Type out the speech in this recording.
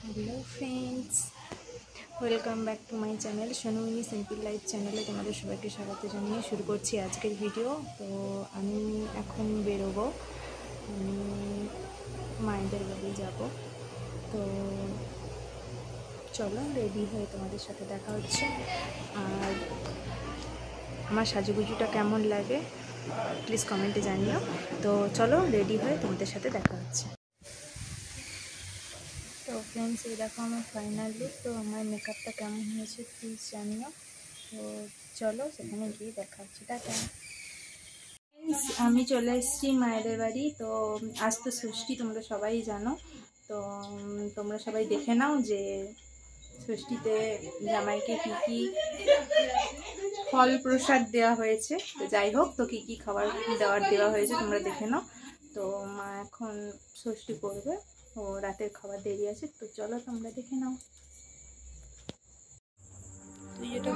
Hello friends, welcome back to my channel Sonumini simple life চ্যানেলে তোমাদের সবাইকে স্বাগত জানিয়ে শুরু করছি আজকের ভিডিও। তো আমি এখন বেরোবো, আমি মায়েদের বাড়ি যাব। তো চলো রেডি হয়ে তোমাদের সাথে দেখা হচ্ছে। আর আমার সাজুগুজুটা কেমন লাগে প্লিজ কমেন্টে জানিও। তো চলো রেডি হয়ে তোমাদের সাথে দেখা হচ্ছে। তো ফ্রেন্ডস, এই দেখো আমার ফাইনাল লুক। তো আমার মেকআপটা কেমন হয়েছে প্লিজ জানিও। তো চলো সেখানে গিয়ে দেখা হচ্ছে। টাটা। ফ্রেন্ডস, আমি চলে এসেছি মায়েদের বাড়ি। তো আজ তো ষষ্ঠী, তোমরা সবাই জানো। তো তোমরা সবাই দেখে নাও যে ষষ্ঠীতে জামাইকে কী কী ফল প্রসাদ দেওয়া হয়েছে। তো যাই হোক, তো কী কী খাবার দেওয়া হয়েছে তোমরা দেখে নাও। তো মা এখন ষষ্ঠী করবে, ও রাতের খাবার দেরি আছে। তো চলো তোমরা দেখে নাও। তুই যেটা